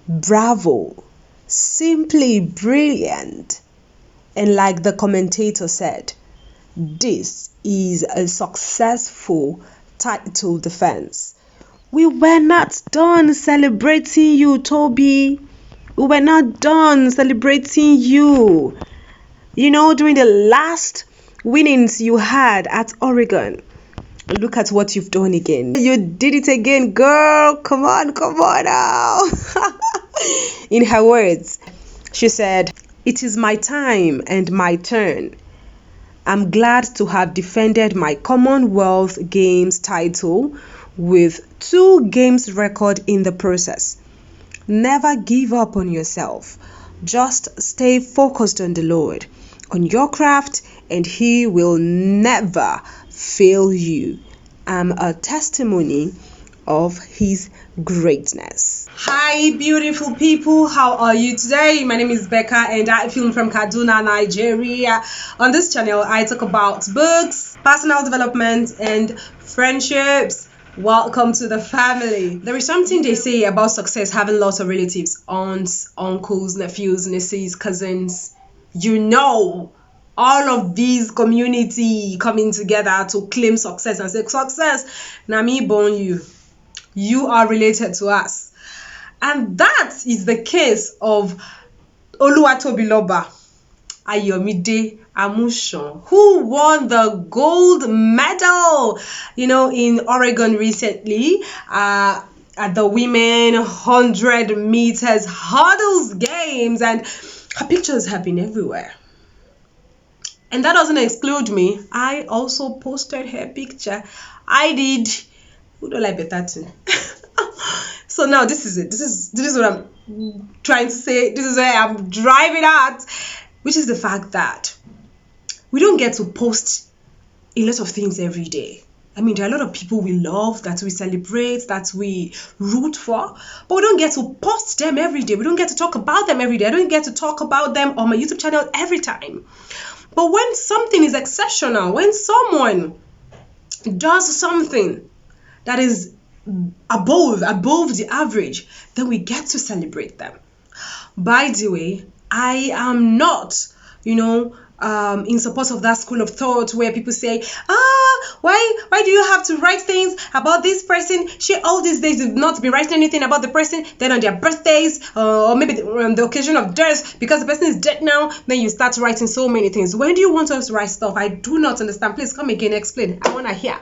Bravo, simply brilliant. And like the commentator said, this is a successful title defense. We were not done celebrating you, Tobi. We were not done celebrating you. During the last winnings you had at Oregon, look at what you've done again. You did it again, girl. Come on now. In her words, she said, "It is my time and my turn. I'm glad to have defended my Commonwealth Games title with 2 games record in the process. Never give up on yourself. Just stay focused on the Lord, on your craft, and He will never fail you. I'm a testimony of His greatness." Hi, beautiful people. How are you today? My name is Becca and I film from Kaduna, Nigeria. On this channel, I talk about books, personal development, and friendships. Welcome to the family. There is something they say about success having lots of relatives, aunts, uncles, nephews, nieces, cousins. All of these community coming together to claim success and say, "Success, na me born you. You are related to us." And that is the case of Tobi Amusan, who won the gold medal, in Oregon recently, at the women 100 meters hurdles games, and her pictures have been everywhere. And that doesn't exclude me. I also posted her picture. I did. Who don't like better too? So now this is it. This is what I'm trying to say. This is where I'm driving at, which is the fact that we don't get to post a lot of things every day. I mean, there are a lot of people we love, that we celebrate, that we root for, but we don't get to post them every day. We don't get to talk about them every day. I don't get to talk about them on my YouTube channel every time. But when something is exceptional, when someone does something that is above the average, then we get to celebrate them. By the way, I am not, in support of that school of thought where people say, why do you have to write things about this person? All these days you've not been writing anything about the person. Then on their birthdays, or maybe on the occasion of death, because the person is dead now, then you start writing so many things. When do you want us to write stuff? I do not understand. Please come again, explain. I want to hear.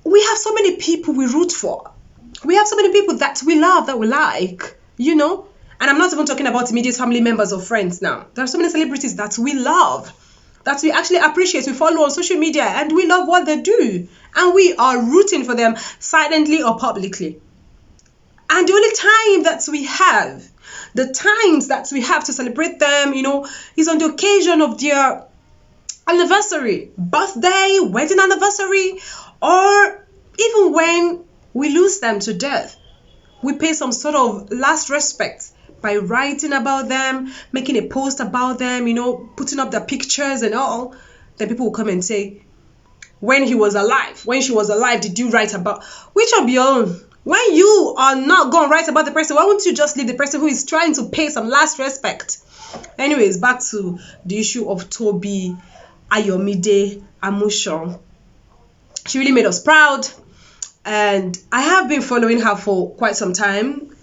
We have so many people we root for. We have so many people that we love, that we like, And I'm not even talking about immediate family members or friends now. There are so many celebrities that we love, that we actually appreciate. We follow on social media and we love what they do. And we are rooting for them silently or publicly. And the only time that we have, the times that we have to celebrate them, is on the occasion of their anniversary, birthday, wedding anniversary, or even when we lose them to death. We pay some sort of last respect by writing about them, making a post about them, putting up their pictures and all. Then people will come and say, when she was alive, did you write about? Which of your own? When you are not going to write about the person, why won't you just leave the person who is trying to pay some last respect? Anyways, back to the issue of Tobi Amusan. She really made us proud, and I have been following her for quite some time.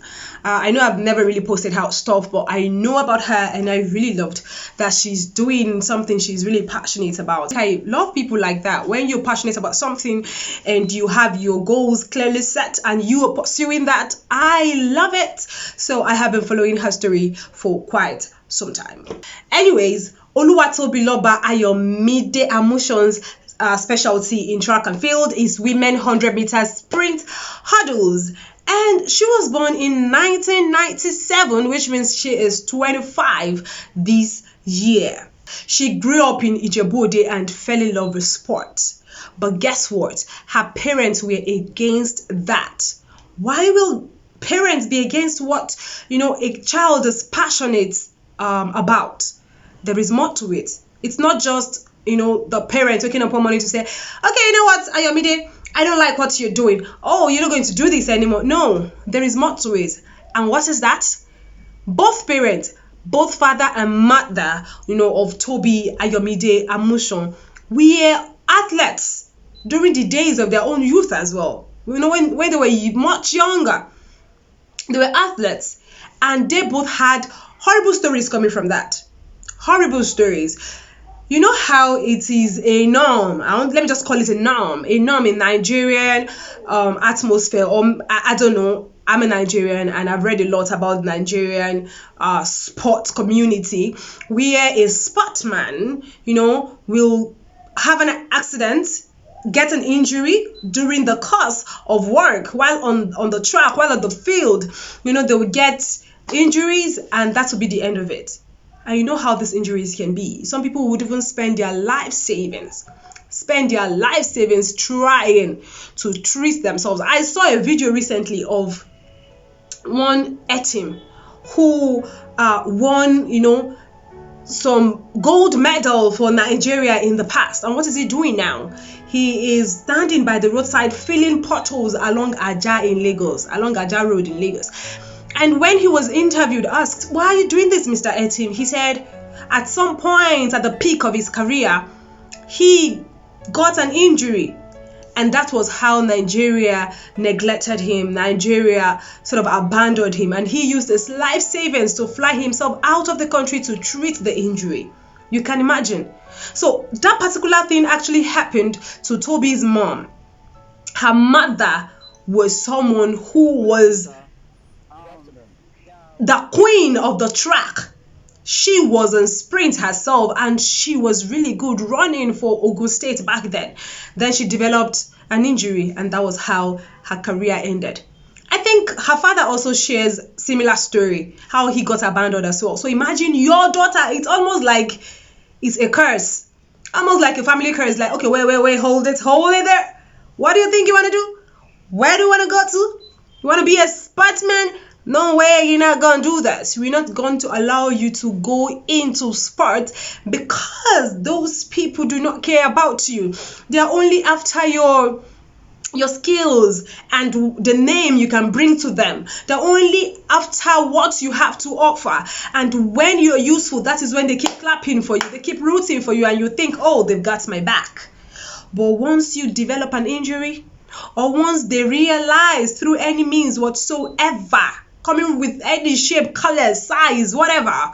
I know I've never really posted her stuff, but I know about her, and I really loved that she's doing something she's really passionate about. I love people like that. When you're passionate about something and you have your goals clearly set and you are pursuing that, I love it. So I have been following her story for quite some time. Anyways, Tobi Amusan's specialty in track and field is women 100 meters sprint hurdles, and she was born in 1997, which means she is 25 this year. She grew up in Ijebu-Ode and fell in love with sport, but guess what? Her parents were against that. Why will parents be against what a child is passionate about? There is more to it. It's not just the parents waking up one morning to say, okay, you know what, Ayomide, I don't like what you're doing. Oh, you're not going to do this anymore. No, there is more to it. And what is that? Both parents, both father and mother, of Tobi Amusan, were athletes during the days of their own youth as well. When they were much younger, they were athletes, and they both had horrible stories coming from that. Horrible stories. You know how it is a norm. Let me just call it a norm in Nigerian atmosphere. Or I don't know. I'm a Nigerian, and I've read a lot about the Nigerian sport community, where a sportsman, will have an accident, get an injury during the course of work, while on the track, while on the field. They will get injuries, and that will be the end of it. And you know how these injuries can be. Some people would even spend their life savings trying to treat themselves. I saw a video recently of one team who won, some gold medal for Nigeria in the past. And what is he doing now? He is standing by the roadside filling potholes along Aja Road in Lagos. And when he was interviewed, asked, "Why are you doing this, Mr. Etim?" He said at some point at the peak of his career, he got an injury. And that was how Nigeria neglected him. Nigeria sort of abandoned him. And he used his life savings to fly himself out of the country to treat the injury. You can imagine. So that particular thing actually happened to Tobi's mom. Her mother was someone who was the queen of the track. She was in sprint herself, and she was really good running for Ogun State back then. Then she developed an injury, and that was how her career ended. I think her father also shares similar story, how he got abandoned as well. So imagine your daughter, it's almost like it's a curse. Almost like a family curse. Like, okay, wait, hold it there. What do you think you want to do? Where do you want to go to? You want to be a sportsman? No way, you're not going to do that. We're not going to allow you to go into sport, because those people do not care about you. They are only after your skills and the name you can bring to them. They're only after what you have to offer. And when you're useful, that is when they keep clapping for you. They keep rooting for you, and you think, oh, they've got my back. But once you develop an injury, or once they realize through any means whatsoever, coming with any shape, color, size, whatever,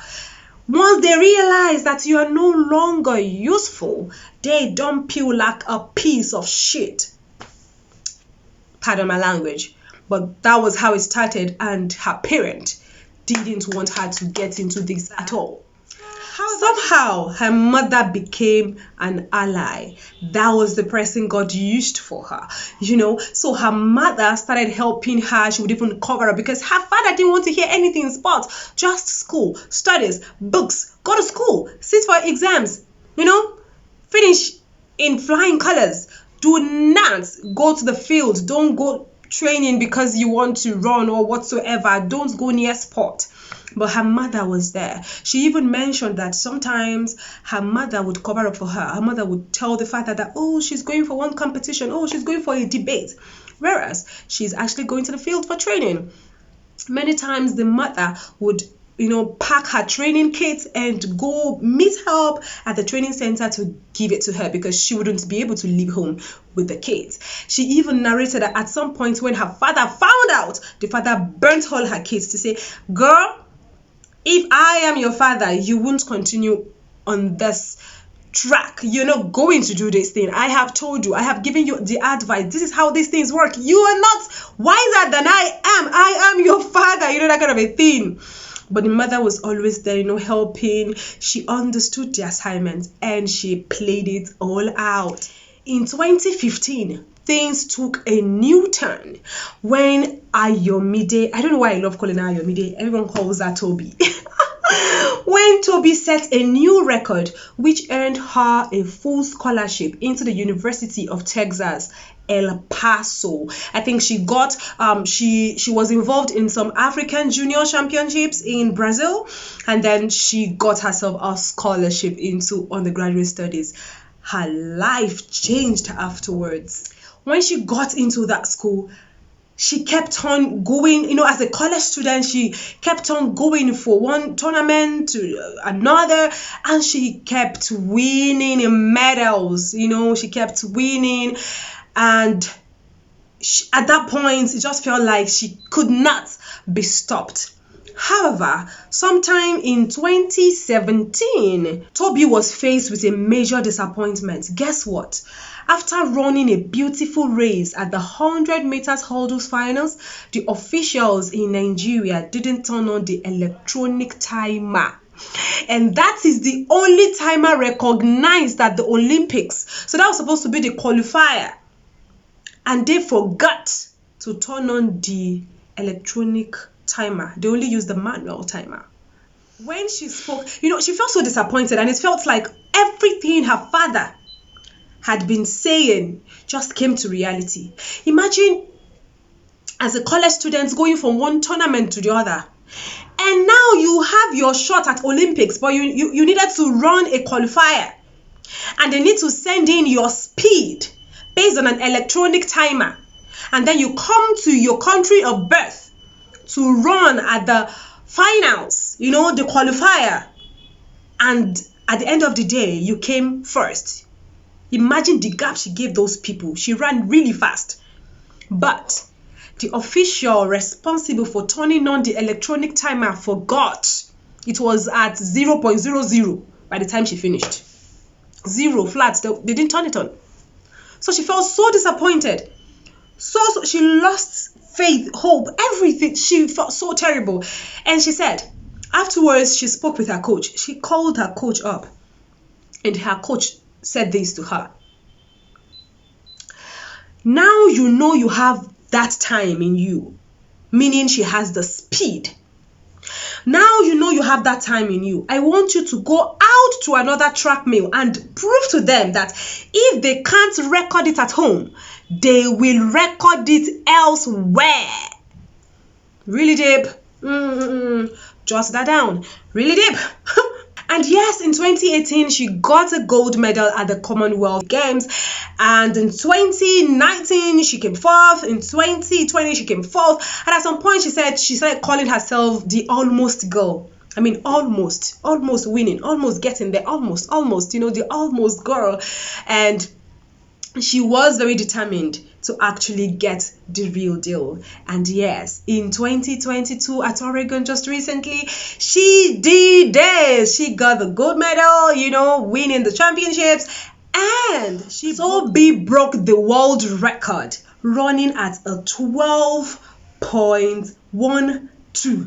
once they realize that you are no longer useful, they dump you like a piece of shit. Pardon my language. But that was how it started, and her parent didn't want her to get into this at all. Somehow her mother became an ally. That was the person God used for her, So her mother started helping her. She would even cover up, because her father didn't want to hear anything in sports. Just school, studies, books, go to school, sit for exams, finish in flying colors. Do not go to the field. Don't go training because you want to run or whatsoever. Don't go near sport. But her mother was there. She even mentioned that sometimes her mother would cover up for her. Her mother would tell the father that, oh, she's going for one competition. Oh, she's going for a debate. Whereas she's actually going to the field for training. Many times the mother would, pack her training kit and go meet her up at the training center to give it to her, because she wouldn't be able to leave home with the kids. She even narrated that at some point when her father found out, the father burnt all her kids to say, girl, if I am your father, you won't continue on this track. You're not going to do this thing. I have told you, I have given you the advice. This is how these things work. You are not wiser than I am. I am your father, that kind of a thing. But the mother was always there, helping. She understood the assignment and she played it all out. In 2015, things took a new turn when Ayomide, I don't know why I love calling her Ayomide, everyone calls her Tobi. When Tobi set a new record which earned her a full scholarship into the University of Texas, El Paso. I think she got she was involved in some African junior championships in Brazil, and then she got herself a scholarship into undergraduate studies. Her life changed afterwards. When she got into that school, she kept on going, as a college student, she kept on going for one tournament to another, and she kept winning medals, she kept winning. And at that point, it just felt like she could not be stopped. However, sometime in 2017, Tobi was faced with a major disappointment. Guess what? After running a beautiful race at the 100 meters hurdles finals, the officials in Nigeria didn't turn on the electronic timer. And that is the only timer recognized at the Olympics. So that was supposed to be the qualifier. And they forgot to turn on the electronic timer. They only used the manual timer. When she spoke, she felt so disappointed, and it felt like everything her father had been saying just came to reality. Imagine as a college student going from one tournament to the other, and now you have your shot at Olympics, but you needed to run a qualifier, and they need to send in your speed based on an electronic timer, and then you come to your country of birth to run at the finals, the qualifier, and at the end of the day, you came first. Imagine the gap she gave those people. She ran really fast. But the official responsible for turning on the electronic timer forgot. It was at 0.00 by the time she finished. 0 flat. They didn't turn it on. So she felt so disappointed. So she lost faith, hope, everything. She felt so terrible. And she said, afterwards, she spoke with her coach. She called her coach up, and her coach said this to her. Now you have that time in you, meaning she has the speed. Now you have that time in you. I want you to go out to another track meet and prove to them that if they can't record it at home, they will record it elsewhere. Really deep. Jot that down. Really deep. And yes, in 2018, she got a gold medal at the Commonwealth Games. And in 2019, she came fourth. In 2020, she came fourth. And at some point, she started calling herself the almost girl. I mean, almost winning, almost getting there, almost, the almost girl. And she was very determined to actually get the real deal. And yes, in 2022 at Oregon just recently, she did this. She got the gold medal, winning the championships. And Tobi broke the world record, running at a 12.12.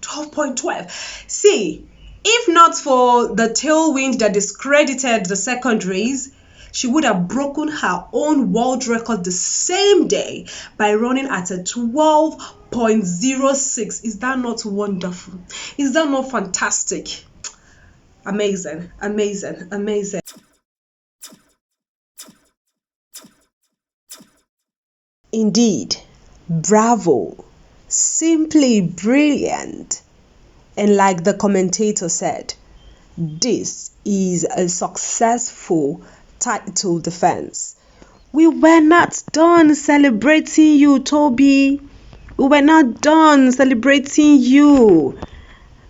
12.12. See, if not for the tailwind that discredited the second race, she would have broken her own world record the same day by running at a 12.06. Is that not wonderful? Is that not fantastic? Amazing. Indeed, bravo. Simply brilliant. And like the commentator said, this is a successful title defense. We were not done celebrating you, Tobi. We were not done celebrating you.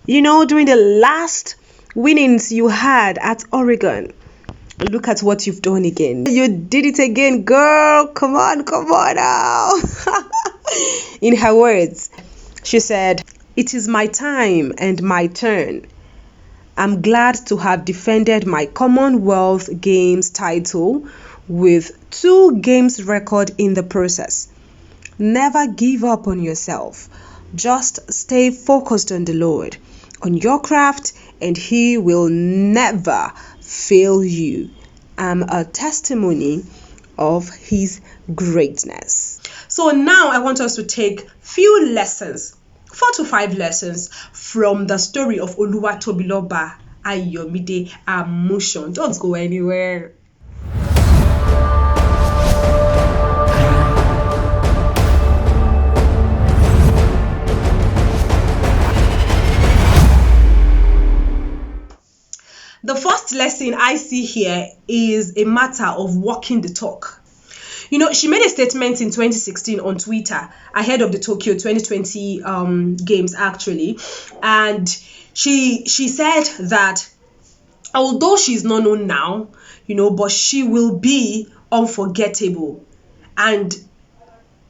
During the last winnings you had at Oregon, look at what you've done again. You did it again, girl. Come on now. In her words, she said, "It is my time and my turn. I'm glad to have defended my Commonwealth Games title with 2 games record in the process. Never give up on yourself. Just stay focused on the Lord, on your craft, and He will never fail you. I'm a testimony of His greatness." So now I want us to take few lessons, 4 to 5 lessons from the story of Oluwatobiloba Ayomide Amusan. Don't go anywhere. The first lesson I see here is a matter of walking the talk. She made a statement in 2016 on Twitter ahead of the Tokyo 2020 games, actually. And she said that although she's not known now, but she will be unforgettable. And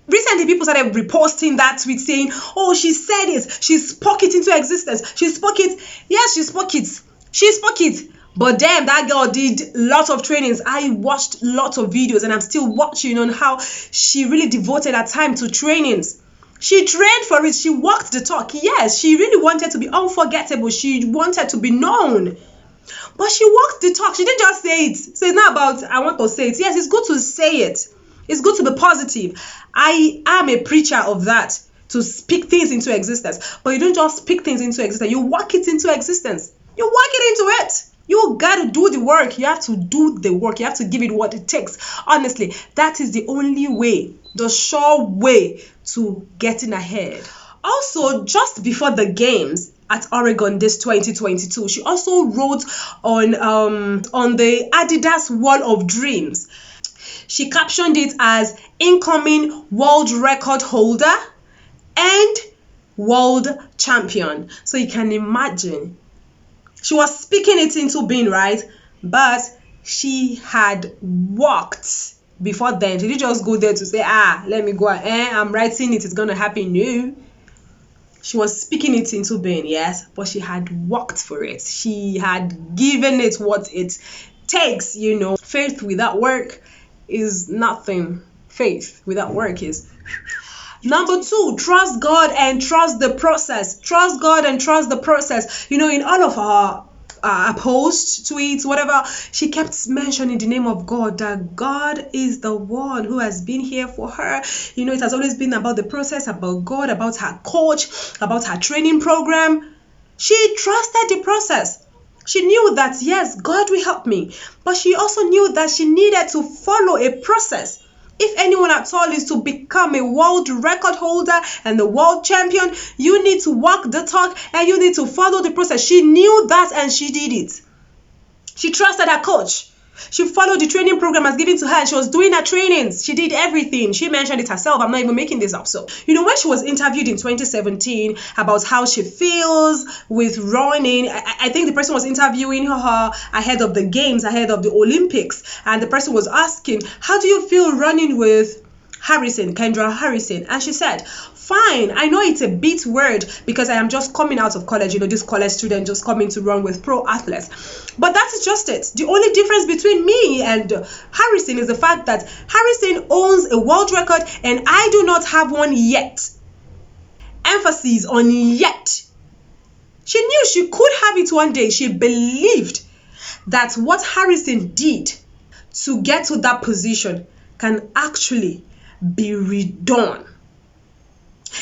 recently, people started reposting that tweet saying, oh, she said it. She spoke it into existence. She spoke it. Yes, she spoke it. She spoke it. But damn, that girl did lots of trainings. I watched lots of videos and I'm still watching on how she really devoted her time to trainings. She trained for it. She walked the talk. Yes, she really wanted to be unforgettable. She wanted to be known. But she walked the talk. She didn't just say it. So it's not about, I want to say it. Yes, it's good to say it. It's good to be positive. I am a preacher of that, to speak things into existence. But you don't just speak things into existence. You walk it into existence. You walk it into it. You got to do the work. You have to do the work. You have to give it what it takes. Honestly, that is the only way, the sure way to getting ahead. Also, just before the games at Oregon this 2022, she also wrote on the Adidas Wall of Dreams. She captioned it as incoming world record holder and world champion. So you can imagine, she was speaking it into being, right? But she had walked before then. She didn't just go there to say, let me go, I'm writing it, it's going to happen. No. She was speaking it into being, yes, but she had worked for it. She had given it what it takes, Faith without work is nothing. Faith without work is... Number 2, trust God and trust the process. Trust God and trust the process. In all of her posts, tweets, whatever, she kept mentioning the name of God, that God is the one who has been here for her. It has always been about the process, about God, about her coach, about her training program. She trusted the process. She knew that, yes, God will help me. But she also knew that she needed to follow a process. If anyone at all is to become a world record holder and the world champion, you need to walk the talk and you need to follow the process. She knew that and she did it. She trusted her coach. She followed the training program as given to her and she was doing her trainings. She did everything. She mentioned it herself. I'm not even making this up. So, when she was interviewed in 2017 about how she feels with running, I think the person was interviewing her ahead of the games, ahead of the Olympics. And the person was asking, how do you feel running with Kendra Harrison? And she said, fine. I know it's a bit weird because I am just coming out of college, this college student just coming to run with pro athletes. But that is just it. The only difference between me and Harrison is the fact that Harrison owns a world record and I do not have one yet. Emphasis on yet. She knew she could have it one day. She believed that what Harrison did to get to that position can actually be redone.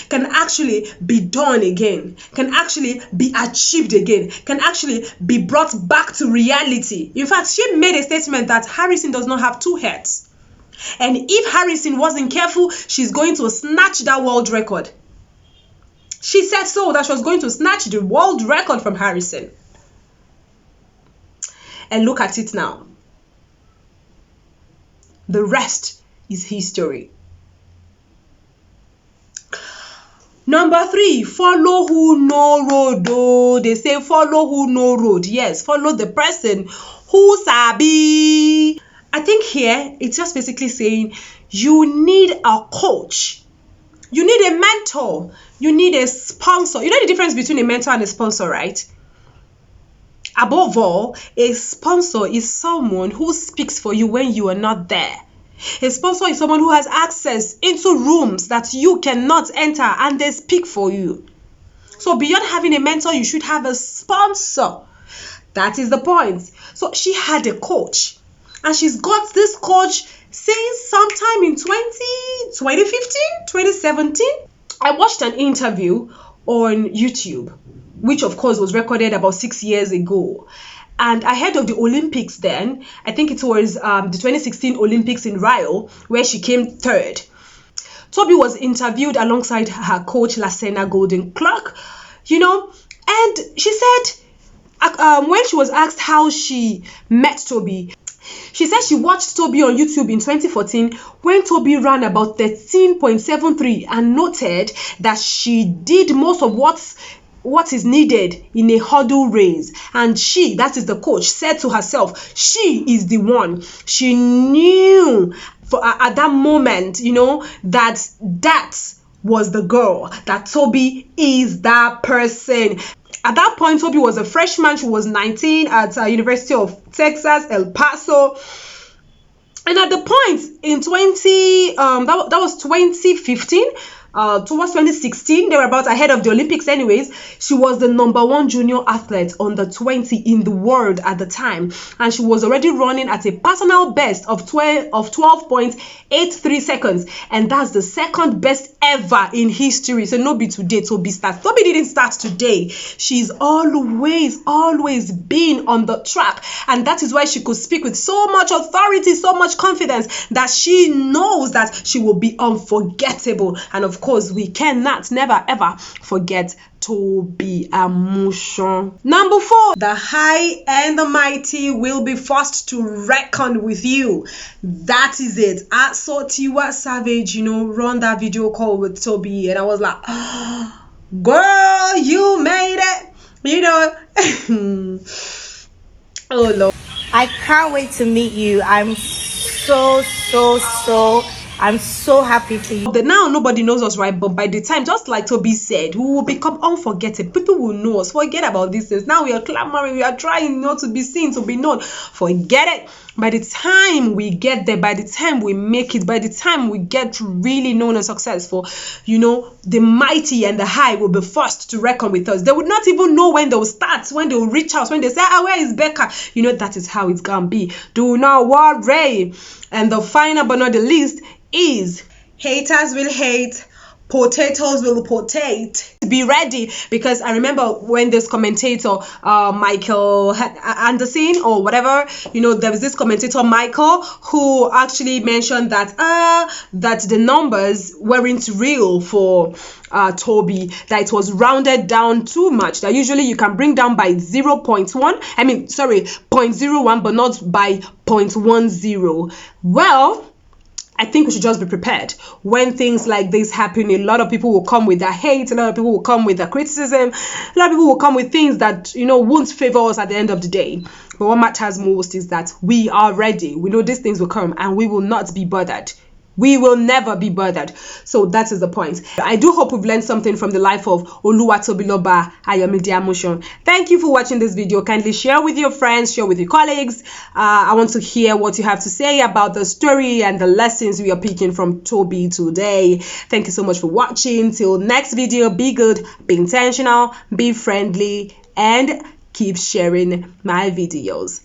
Can actually be done again, can actually be achieved again, can actually be brought back to reality. In fact, she made a statement that Harrison does not have two heads. And if Harrison wasn't careful, she's going to snatch that world record. She said so, that she was going to snatch the world record from Harrison. And look at it now. The rest is history. Number 3, follow who no road. Oh, they say follow who no road. Yes, follow the person who sabi. I think here it's just basically saying you need a coach. You need a mentor. You need a sponsor. You know the difference between a mentor and a sponsor, right? Above all, a sponsor is someone who speaks for you when you are not there. A sponsor is someone who has access into rooms that you cannot enter and they speak for you. So beyond having a mentor, you should have a sponsor. That is the point. So she had a coach and she's got this coach since sometime in 2017. I watched an interview on YouTube, which of course was recorded about 6 years ago. And ahead of the Olympics then, I think it was the 2016 Olympics in Rio, where she came third. Tobi was interviewed alongside her coach, Lasena Golden Clark, and she said, when she was asked how she met Tobi, She said she watched Tobi on YouTube in 2014 when Tobi ran about 13.73 and noted that she did most of what is needed in a hurdle race, and she, that is the coach, said to herself she is the one. She knew at that moment, that was the girl, that Tobi is that person. At that point, Tobi was a freshman. She was 19 at University of Texas, El Paso. And at the point in that was 2015, towards 2016, they were about ahead of the Olympics anyways. She was the #1 junior athlete under 20 in the world at the time, and she was already running at a personal best of 12.83 seconds, and that's the second best ever in history. So no be today Tobi starts. Tobi didn't start today. She's always been on the track, and that is why she could speak with so much authority, so much confidence, that she knows that she will be unforgettable. And of course, we cannot never ever forget Tobi Amusan. Number 4, the high and the mighty will be forced to reckon with you. That is it. I saw Tiwa Savage, run that video call with Tobi, and I was like, oh, girl, you made it. Oh Lord. I can't wait to meet you. I'm I'm so happy for you. Now nobody knows us, right? But by the time, just like Tobi said, we will become unforgettable. People will know us. Forget about these things. Now we are clamoring, we are trying not to be seen, to be known. Forget it. By the time we get there, by the time we make it, by the time we get really known and successful, the mighty and the high will be forced to reckon with us. They would not even know when they will start, when they will reach out, when they say, where is Becca? That is how it's gonna be. Do not worry. And the final but not the least is, haters will hate, potatoes will potate. Be ready, because I remember when this commentator Michael Anderson or whatever, there was this commentator Michael who actually mentioned that the numbers weren't real for Tobi, that it was rounded down too much, that usually you can bring down by 0.01 but not by 0.10. Well, I think we should just be prepared. When things like this happen, a lot of people will come with their hate, a lot of people will come with their criticism, a lot of people will come with things that, won't favor us at the end of the day. But what matters most is that we are ready. We know these things will come and we will not be bothered. We will never be bothered. So that is the point. I do hope we've learned something from the life of Oluwatobiloba Ayomide Amusan. Thank you for watching this video. Kindly share with your friends, share with your colleagues. I want to hear what you have to say about the story and the lessons we are picking from Tobi today. Thank you so much for watching. Till next video, be good, be intentional, be friendly, and keep sharing my videos.